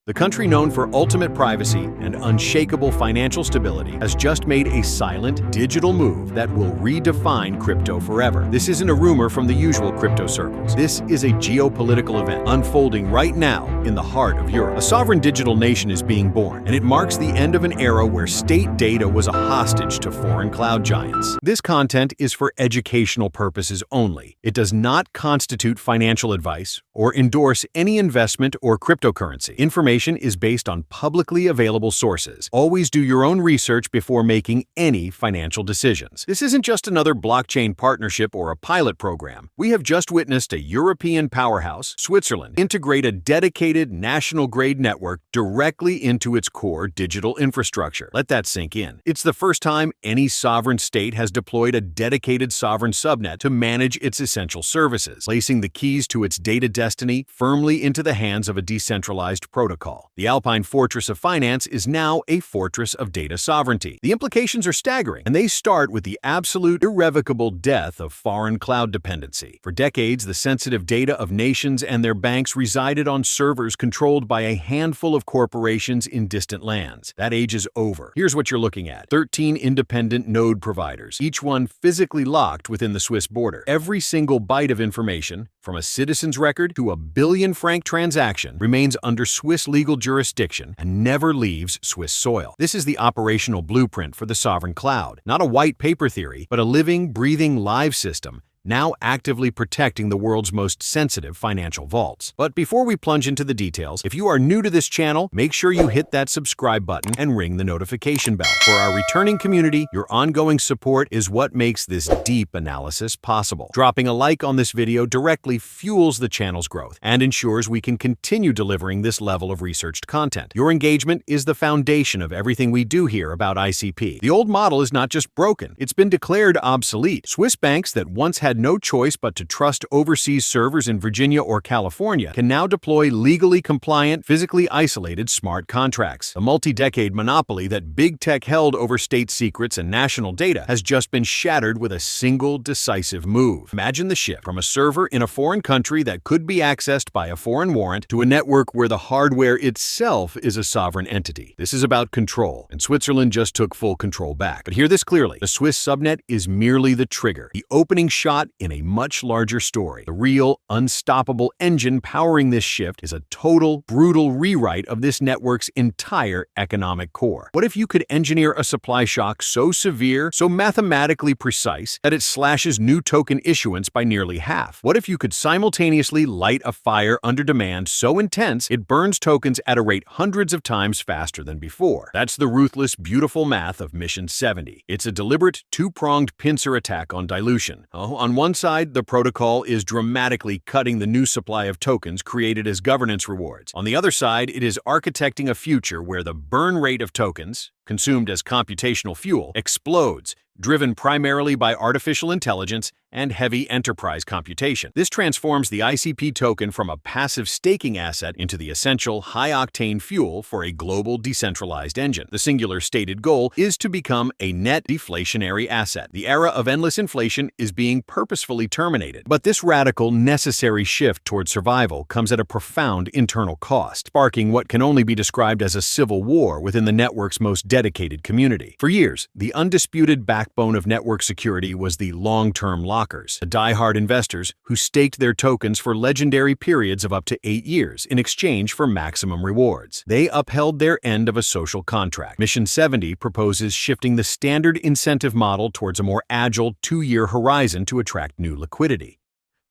The country known for ultimate privacy and unshakable financial stability has just made a silent, digital move that will redefine crypto forever. This isn't a rumor from the usual crypto circles. This is a geopolitical event unfolding right now in the heart of Europe. A sovereign digital nation is being born, and it marks the end of an era where state data was a hostage to foreign cloud giants. This content is for educational purposes only. It does not constitute financial advice or endorse any investment or cryptocurrency. Information is based on publicly available sources. Always do your own research before making any financial decisions. This isn't just another blockchain partnership or a pilot program. We have just witnessed a European powerhouse, Switzerland, integrate a dedicated national-grade network directly into its core digital infrastructure. Let that sink in. It's the first time any sovereign state has deployed a dedicated sovereign subnet to manage its essential services, placing the keys to its data destiny firmly into the hands of a decentralized protocol. The Alpine fortress of finance is now a fortress of data sovereignty. The implications are staggering, and they start with the absolute irrevocable death of foreign cloud dependency. For decades, the sensitive data of nations and their banks resided on servers controlled by a handful of corporations in distant lands. That age is over. Here's what you're looking at: 13 independent node providers, each one physically locked within the Swiss border. Every single byte of information, from a citizen's record to a billion-franc transaction, remains under Swiss legal jurisdiction and never leaves Swiss soil. This is the operational blueprint for the sovereign cloud, not a white paper theory, but a living, breathing, live system now actively protecting the world's most sensitive financial vaults. But before we plunge into the details, if you are new to this channel, make sure you hit that subscribe button and ring the notification bell. For our returning community, your ongoing support is what makes this deep analysis possible. Dropping a like on this video directly fuels the channel's growth and ensures we can continue delivering this level of researched content. Your engagement is the foundation of everything we do here about ICP. The old model is not just broken, it's been declared obsolete. Swiss banks that once had no choice but to trust overseas servers in Virginia or California can now deploy legally compliant, physically isolated smart contracts. The multi-decade monopoly that big tech held over state secrets and national data has just been shattered with a single decisive move. Imagine the shift from a server in a foreign country that could be accessed by a foreign warrant to a network where the hardware itself is a sovereign entity. This is about control, and Switzerland just took full control back. But hear this clearly: the Swiss subnet is merely the trigger, the opening shot in a much larger story. The real, unstoppable engine powering this shift is a total, brutal rewrite of this network's entire economic core. What if you could engineer a supply shock so severe, so mathematically precise, that it slashes new token issuance by nearly half? What if you could simultaneously light a fire under demand so intense it burns tokens at a rate hundreds of times faster than before? That's the ruthless, beautiful math of Mission 70. It's a deliberate, two-pronged pincer attack on dilution. On one side, the protocol is dramatically cutting the new supply of tokens created as governance rewards. On the other side, it is architecting a future where the burn rate of tokens, consumed as computational fuel, explodes, driven primarily by artificial intelligence and heavy enterprise computation. This transforms the ICP token from a passive staking asset into the essential high-octane fuel for a global decentralized engine. The singular stated goal is to become a net deflationary asset. The era of endless inflation is being purposefully terminated. But this radical, necessary shift toward survival comes at a profound internal cost, sparking what can only be described as a civil war within the network's most dedicated community. For years, the undisputed backbone of network security was the long-term lockers, the die-hard investors who staked their tokens for legendary periods of up to 8 years in exchange for maximum rewards. They upheld their end of a social contract. Mission 70 proposes shifting the standard incentive model towards a more agile 2-year horizon to attract new liquidity.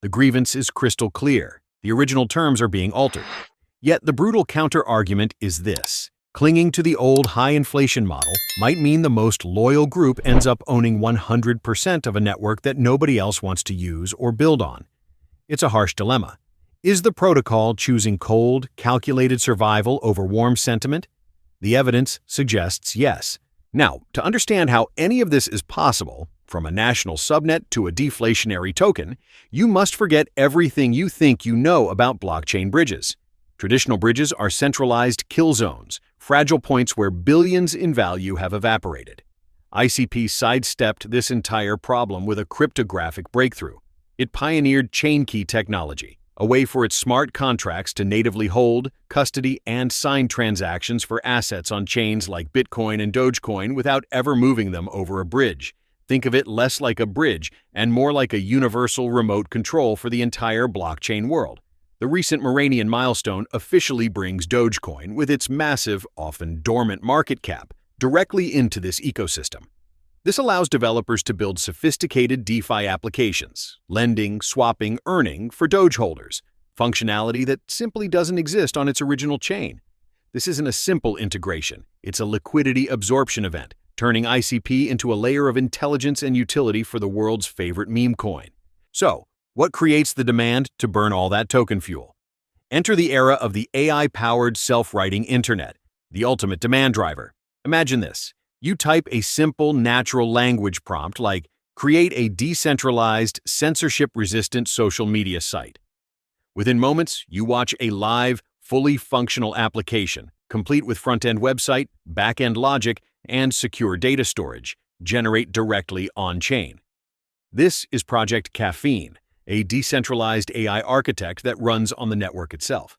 The grievance is crystal clear. The original terms are being altered. Yet the brutal counter-argument is this: clinging to the old high-inflation model might mean the most loyal group ends up owning 100% of a network that nobody else wants to use or build on. It's a harsh dilemma. Is the protocol choosing cold, calculated survival over warm sentiment? The evidence suggests yes. Now, to understand how any of this is possible, from a national subnet to a deflationary token, you must forget everything you think you know about blockchain bridges. Traditional bridges are centralized kill zones, fragile points where billions in value have evaporated. ICP sidestepped this entire problem with a cryptographic breakthrough. It pioneered chain key technology, a way for its smart contracts to natively hold, custody, and sign transactions for assets on chains like Bitcoin and Dogecoin without ever moving them over a bridge. Think of it less like a bridge and more like a universal remote control for the entire blockchain world. The recent Moranian milestone officially brings Dogecoin, with its massive, often dormant market cap, directly into this ecosystem. This allows developers to build sophisticated DeFi applications, lending, swapping, earning for Doge holders, functionality that simply doesn't exist on its original chain. This isn't a simple integration, it's a liquidity absorption event, turning ICP into a layer of intelligence and utility for the world's favorite meme coin. So, what creates the demand to burn all that token fuel? Enter the era of the AI-powered self-writing internet, the ultimate demand driver. Imagine this. You type a simple natural language prompt like, "Create a decentralized, censorship-resistant social media site." Within moments, you watch a live, fully functional application, complete with front-end website, back-end logic, and secure data storage, generate directly on-chain. This is Project Caffeine, a decentralized AI architect that runs on the network itself.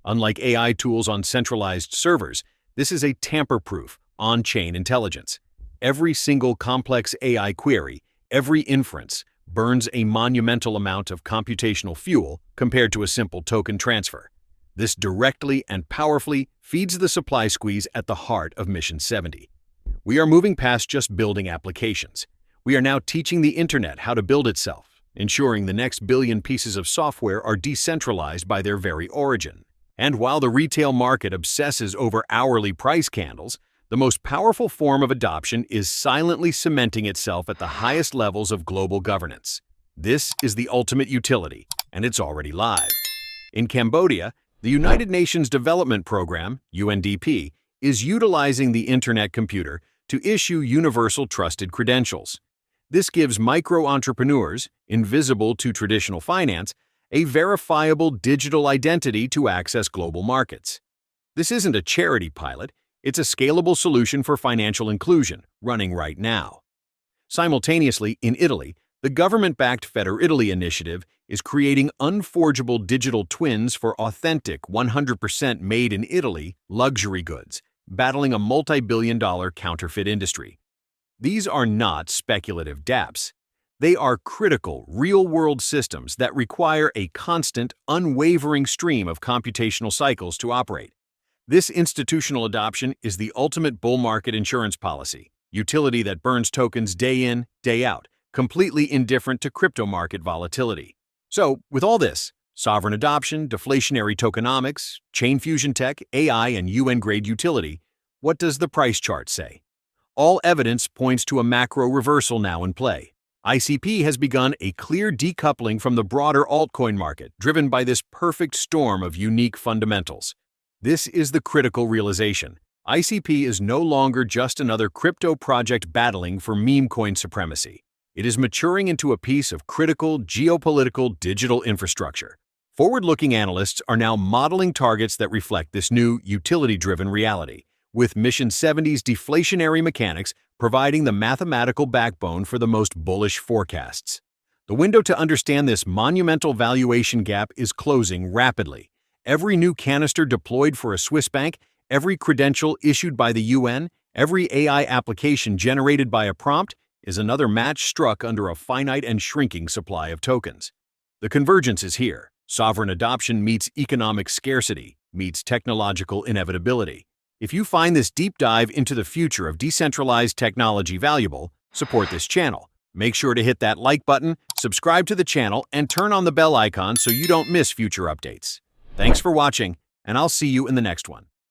Unlike AI tools on centralized servers, this is a tamper-proof, on-chain intelligence. Every single complex AI query, every inference, burns a monumental amount of computational fuel compared to a simple token transfer. This directly and powerfully feeds the supply squeeze at the heart of Mission 70. We are moving past just building applications. We are now teaching the internet how to build itself, ensuring the next billion pieces of software are decentralized by their very origin. And while the retail market obsesses over hourly price candles, the most powerful form of adoption is silently cementing itself at the highest levels of global governance. This is the ultimate utility, and it's already live. In Cambodia, the United Nations Development Program, UNDP, is utilizing the Internet computer to issue universal trusted credentials. This gives micro-entrepreneurs, invisible to traditional finance, a verifiable digital identity to access global markets. This isn't a charity pilot, it's a scalable solution for financial inclusion, running right now. Simultaneously, in Italy, the government-backed Federitaly initiative is creating unforgeable digital twins for authentic 100% made in Italy luxury goods, battling a multi-billion-dollar counterfeit industry. These are not speculative dApps. They are critical, real-world systems that require a constant, unwavering stream of computational cycles to operate. This institutional adoption is the ultimate bull market insurance policy, utility that burns tokens day in, day out, completely indifferent to crypto market volatility. So, with all this, sovereign adoption, deflationary tokenomics, chain fusion tech, AI, and UN-grade utility, what does the price chart say? All evidence points to a macro reversal now in play. ICP has begun a clear decoupling from the broader altcoin market, driven by this perfect storm of unique fundamentals. This is the critical realization. ICP is no longer just another crypto project battling for meme coin supremacy. It is maturing into a piece of critical geopolitical digital infrastructure. Forward-looking analysts are now modeling targets that reflect this new utility-driven reality, with Mission 70's deflationary mechanics providing the mathematical backbone for the most bullish forecasts. The window to understand this monumental valuation gap is closing rapidly. Every new canister deployed for a Swiss bank, every credential issued by the UN, every AI application generated by a prompt is another match struck under a finite and shrinking supply of tokens. The convergence is here. Sovereign adoption meets economic scarcity, meets technological inevitability. If you find this deep dive into the future of decentralized technology valuable, support this channel. Make sure to hit that like button, subscribe to the channel, and turn on the bell icon so you don't miss future updates. Thanks for watching, and I'll see you in the next one.